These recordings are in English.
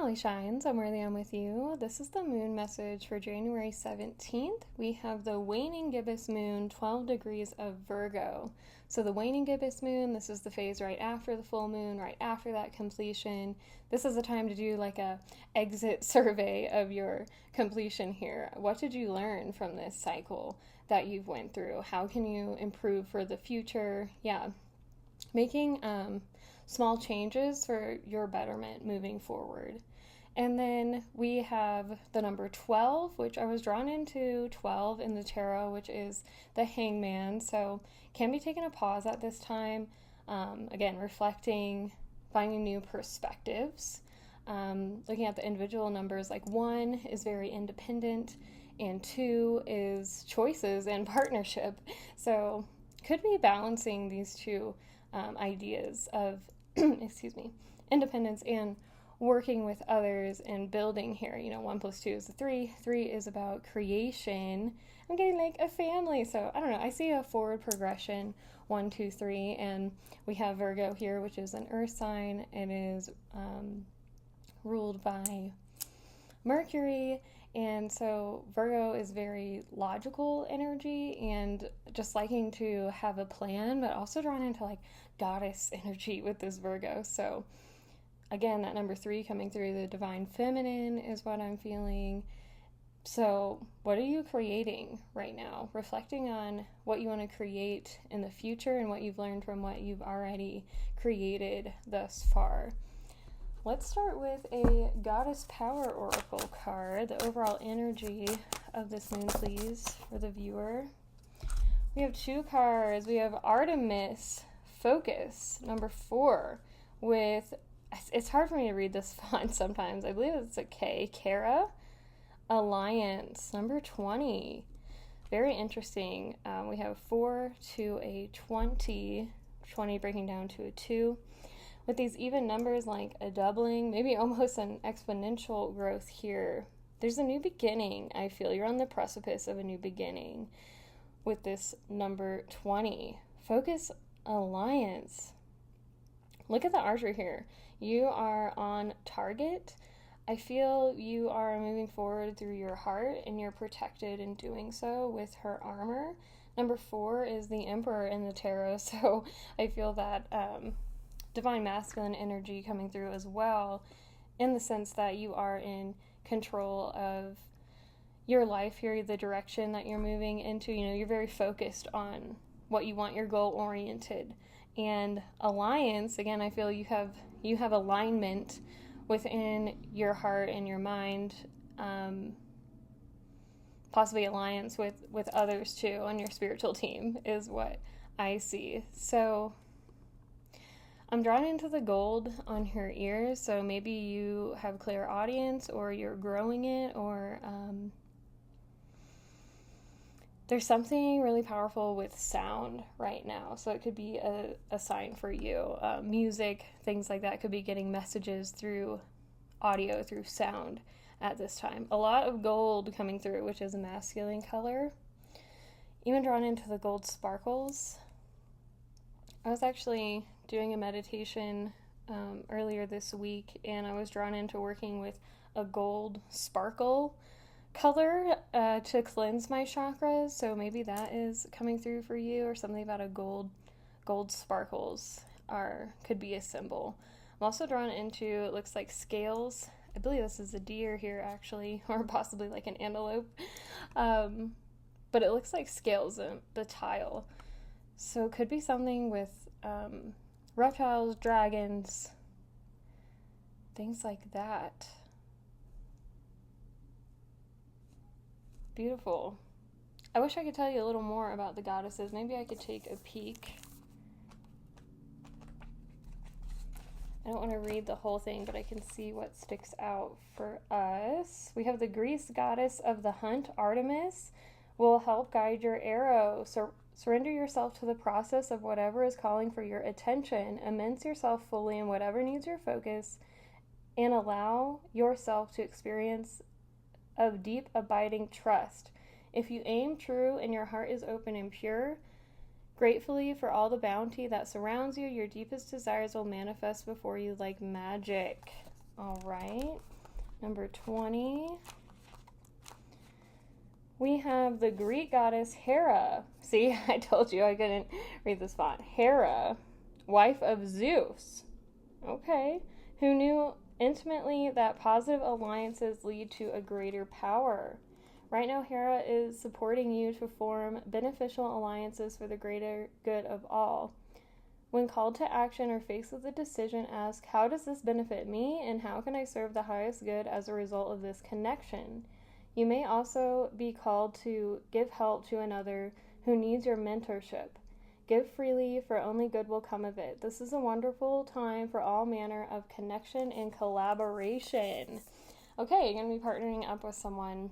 Molly Shines. I'm Worthy, I'm with you. This is the moon message for January 17th. We have the waning gibbous moon, 12 degrees of Virgo. So the waning gibbous moon, this is the phase right after the full moon, right after that completion. This is the time to do like a exit survey of your completion here. What did you learn from this cycle that you've went through? How can you improve for the future? Yeah, making small changes for your betterment moving forward. And then we have the number 12, which I was drawn into 12 in the tarot, which is the hangman. So can be taking a pause at this time. Again, reflecting, finding new perspectives. Looking at the individual numbers, like 1 is very independent and 2 is choices and partnership. So could be balancing these two ideas of independence and working with others and building here. 1 plus 2 is 3. 3 is about creation. I'm getting like a family. So I don't know. I see a forward progression, 1, 2, 3. And we have Virgo here, which is an earth sign. It is ruled by Mercury. And so Virgo is very logical energy and just liking to have a plan, but also drawn into like goddess energy with this Virgo. So again, that number 3 coming through, the divine feminine is what I'm feeling. So what are you creating right now? Reflecting on what you want to create in the future and what you've learned from what you've already created thus far. Let's start with a Goddess Power Oracle card, the overall energy of this moon, please, for the viewer. We have 2 cards. We have Artemis, Focus, number 4, with, it's hard for me to read this font sometimes. I believe it's a K. Kara, Alliance, number 20. Very interesting. We have 4 to a 20, 20 breaking down to a 2. With these even numbers, like a doubling, maybe almost an exponential growth here. There's a new beginning, I feel. You're on the precipice of a new beginning with this number 20. Focus, Alliance. Look at the archer here. You are on target. I feel you are moving forward through your heart, and you're protected in doing so with her armor. Number 4 is the Emperor in the tarot, so I feel that divine masculine energy coming through as well, in the sense that you are in control of your life here, the direction that you're moving into. You're very focused on what you want, you're goal oriented. And Alliance, again, I feel you have alignment within your heart and your mind, possibly alliance with others too on your spiritual team is what I see. So I'm drawn into the gold on her ears, so maybe you have clear audience or you're growing it, or there's something really powerful with sound right now. So it could be a sign for you. Music, things like that could be getting messages through audio, through sound at this time. A lot of gold coming through, which is a masculine color. Even drawn into the gold sparkles. I was actually doing a meditation earlier this week, and I was drawn into working with a gold sparkle color to cleanse my chakras. So maybe that is coming through for you, or something about a gold sparkles could be a symbol. I'm also drawn into, it looks like scales. I believe this is a deer here actually, or possibly like an antelope. But it looks like scales in the tile. So it could be something with reptiles, dragons, things like that. Beautiful. I wish I could tell you a little more about the goddesses. Maybe I could take a peek. I don't want to read the whole thing, but I can see what sticks out for us. We have the Greece goddess of the hunt, Artemis, will help guide your arrow. So surrender yourself to the process of whatever is calling for your attention. Immerse yourself fully in whatever needs your focus, and allow yourself to experience of deep, abiding trust. If you aim true and your heart is open and pure, gratefully for all the bounty that surrounds you, your deepest desires will manifest before you like magic. All right. number 20. We have the Greek goddess Hera. See, I told you I couldn't read the spot. Hera, wife of Zeus. Okay. Who knew intimately that positive alliances lead to a greater power. Right now, Hera is supporting you to form beneficial alliances for the greater good of all. When called to action or faced with a decision, ask, how does this benefit me, and how can I serve the highest good as a result of this connection? You may also be called to give help to another who needs your mentorship. Give freely, for only good will come of it. This is a wonderful time for all manner of connection and collaboration. Okay, you're going to be partnering up with someone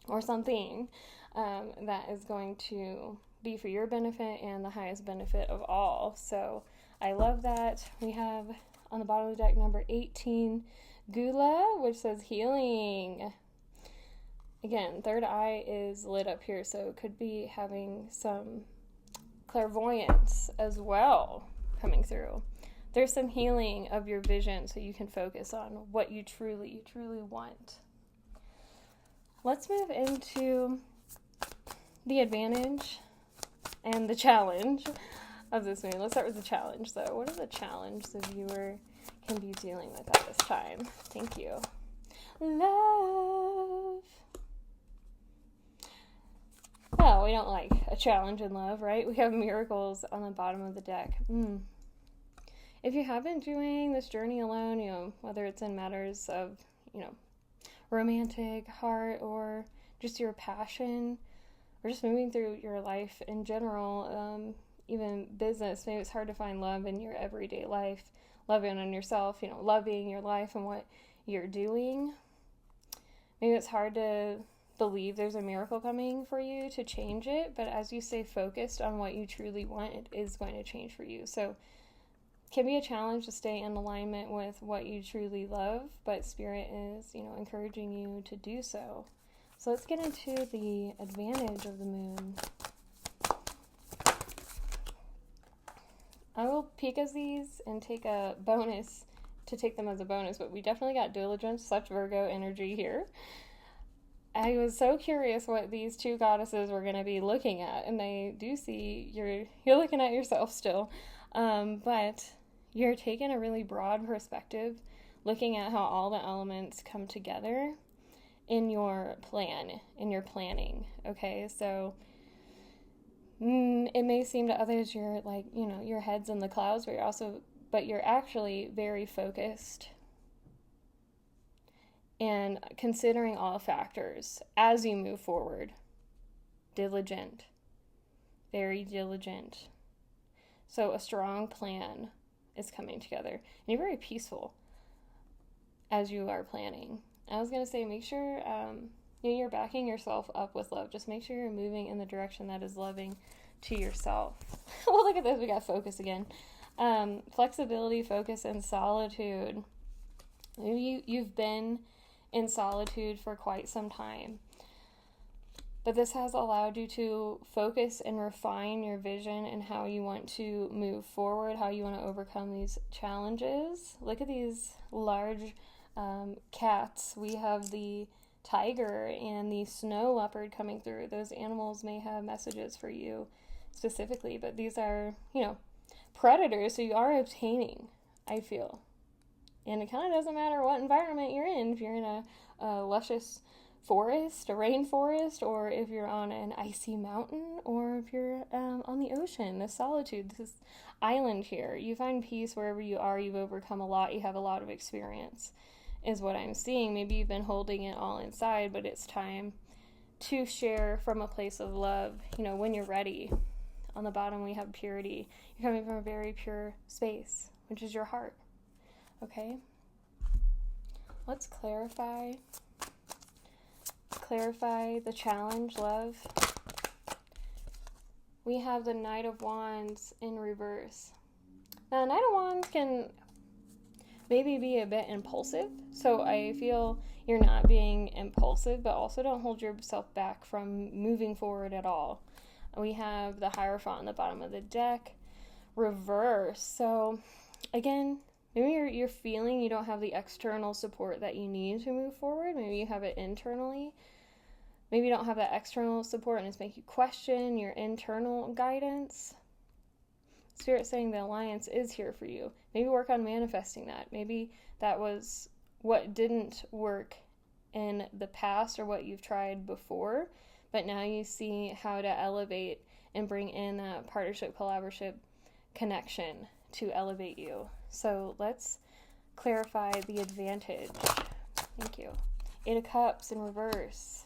or something that is going to be for your benefit and the highest benefit of all. So I love that. We have on the bottom of the deck number 18, Gula, which says healing. Again, third eye is lit up here, so it could be having some clairvoyance as well coming through. There's some healing of your vision so you can focus on what you truly, truly want. Let's move into the advantage and the challenge of this moon. Let's start with the challenge, though. What is the challenge the viewer can be dealing with at this time? Thank you. Love. Well, we don't like a challenge in love, right? We have miracles on the bottom of the deck. If you have been doing this journey alone, whether it's in matters of, romantic, heart, or just your passion, or just moving through your life in general, even business, maybe it's hard to find love in your everyday life, loving on yourself, loving your life and what you're doing. Maybe it's hard to believe there's a miracle coming for you to change it, but as you stay focused on what you truly want, it is going to change for you. So it can be a challenge to stay in alignment with what you truly love, but Spirit is, encouraging you to do so. So let's get into the advantage of the moon. I will peek as these and take a bonus to take them as a bonus, but we definitely got diligence, such Virgo energy here. I was so curious what these two goddesses were going to be looking at, and I do see you're looking at yourself still, but you're taking a really broad perspective, looking at how all the elements come together in your plan, in your planning, okay? So it may seem to others you're like, your head's in the clouds, but you're actually very focused and considering all factors as you move forward. Diligent. Very diligent. So a strong plan is coming together. And you're very peaceful as you are planning. I was going to say, make sure you're backing yourself up with love. Just make sure you're moving in the direction that is loving to yourself. Well, look at this. We got focus again. Flexibility, focus, and solitude. Maybe you've been in solitude for quite some time, but this has allowed you to focus and refine your vision and how you want to move forward, how you want to overcome these challenges. Look at these large cats. We have the tiger and the snow leopard coming through. Those animals may have messages for you specifically, but these are, predators, so you are obtaining, I feel. And it kind of doesn't matter what environment you're in, if you're in a luscious forest, a rainforest, or if you're on an icy mountain, or if you're on the ocean, the solitude, this island here. You find peace wherever you are. You've overcome a lot. You have a lot of experience, is what I'm seeing. Maybe you've been holding it all inside, but it's time to share from a place of love, when you're ready. On the bottom, we have purity. You're coming from a very pure space, which is your heart. Okay, let's clarify the challenge, love. We have the Knight of Wands in reverse. Now, the Knight of Wands can maybe be a bit impulsive, so I feel you're not being impulsive, but also don't hold yourself back from moving forward at all. We have the Hierophant on the bottom of the deck, reverse. So, again, Maybe you're feeling you don't have the external support that you need to move forward. Maybe you have it internally. Maybe you don't have that external support and it's making you question your internal guidance. Spirit's saying the alliance is here for you. Maybe work on manifesting that. Maybe that was what didn't work in the past or what you've tried before, but now you see how to elevate and bring in that partnership, collaboration, connection to elevate you. So let's clarify the advantage. Thank you. 8 of Cups in reverse.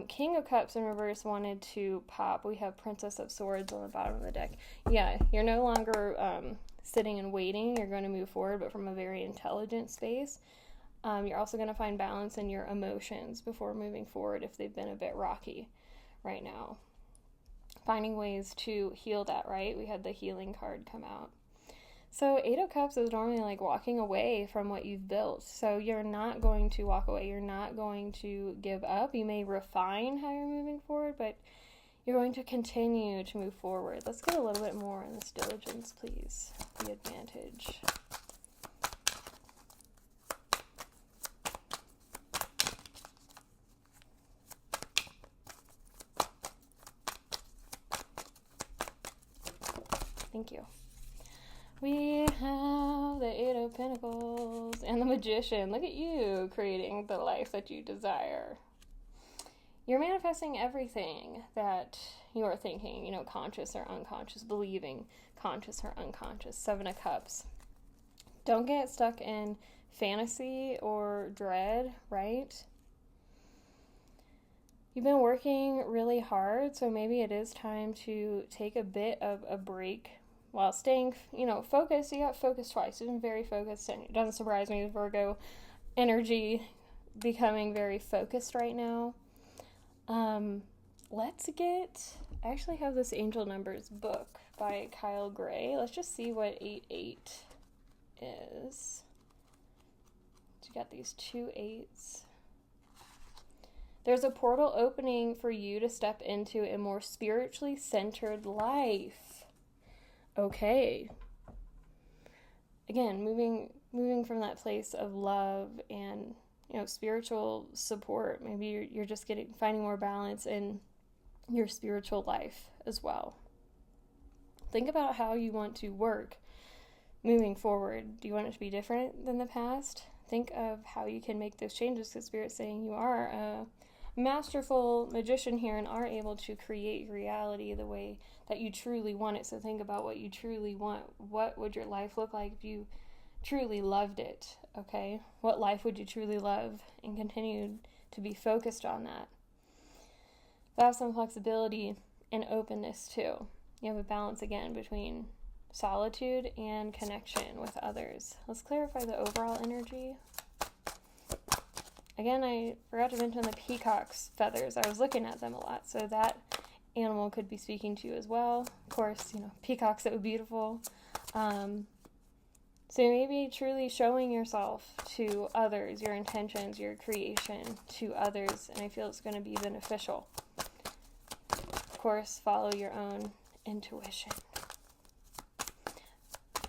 King of Cups in reverse wanted to pop. We have Princess of Swords on the bottom of the deck. Yeah, you're no longer sitting and waiting. You're going to move forward, but from a very intelligent space. You're also going to find balance in your emotions before moving forward if they've been a bit rocky right now. Finding ways to heal that, right? We had the healing card come out. So 8 of Cups is normally like walking away from what you've built. So you're not going to walk away. You're not going to give up. You may refine how you're moving forward, but you're going to continue to move forward. Let's get a little bit more on this diligence, please. The advantage. Thank you. We have the 8 of Pentacles and the Magician. Look at you creating the life that you desire. You're manifesting everything that you are thinking, conscious or unconscious, believing, conscious or unconscious. 7 of Cups. Don't get stuck in fantasy or dread, right? You've been working really hard, so maybe it is time to take a bit of a break while staying, focused. You got focused twice. You've been very focused, and it doesn't surprise me with Virgo energy becoming very focused right now. I actually have this Angel Numbers book by Kyle Gray. Let's just see what 88 is. You got these 2 8s. There's a portal opening for you to step into a more spiritually centered life. Okay. Again, moving from that place of love and, spiritual support. Maybe you're just finding more balance in your spiritual life as well. Think about how you want to work moving forward. Do you want it to be different than the past? Think of how you can make those changes, because Spirit's saying you are a masterful magician here and are able to create your reality the way that you truly want it. So think about what you truly want. What would your life look like if you truly loved it? Okay, what life would you truly love, and continue to be focused on that. But have some flexibility and openness too. You have a balance again between solitude and connection with others. Let's clarify the overall energy. Again, I forgot to mention the peacock's feathers. I was looking at them a lot, so that animal could be speaking to you as well. Of course, peacocks so beautiful. So maybe truly showing yourself to others, your intentions, your creation to others, and I feel it's going to be beneficial. Of course, follow your own intuition.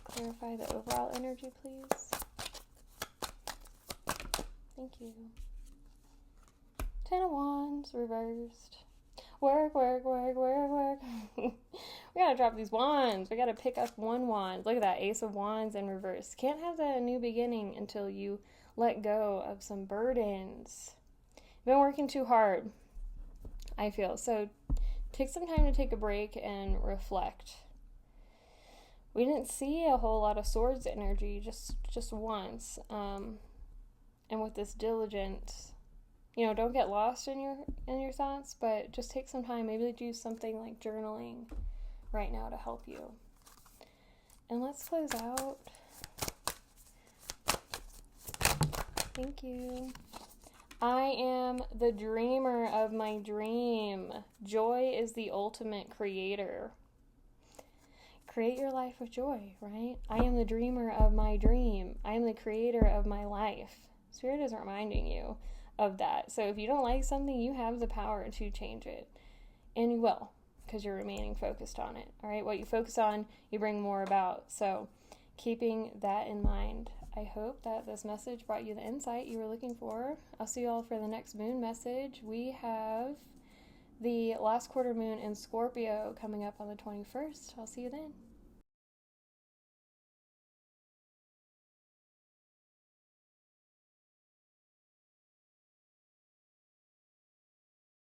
Clarify the overall energy, please. Thank you. 10 of Wands reversed. Work, work, work, work, work. We gotta drop these wands. We gotta pick up one wand. Look at that, Ace of Wands in reverse. Can't have that new beginning until you let go of some burdens. You've been working too hard, I feel. So take some time to take a break and reflect. We didn't see a whole lot of swords energy, just once. And with this diligence, don't get lost in your thoughts, but just take some time. Maybe do something like journaling right now to help you. And let's close out. Thank you. I am the dreamer of my dream. Joy is the ultimate creator. Create your life with joy, right? I am the dreamer of my dream. I am the creator of my life. Spirit is reminding you of that. So if you don't like something, you have the power to change it. And you will, because you're remaining focused on it. All right, what you focus on, you bring more about. So keeping that in mind. I hope that this message brought you the insight you were looking for. I'll see you all for the next moon message. We have the last quarter moon in Scorpio coming up on the 21st. I'll see you then.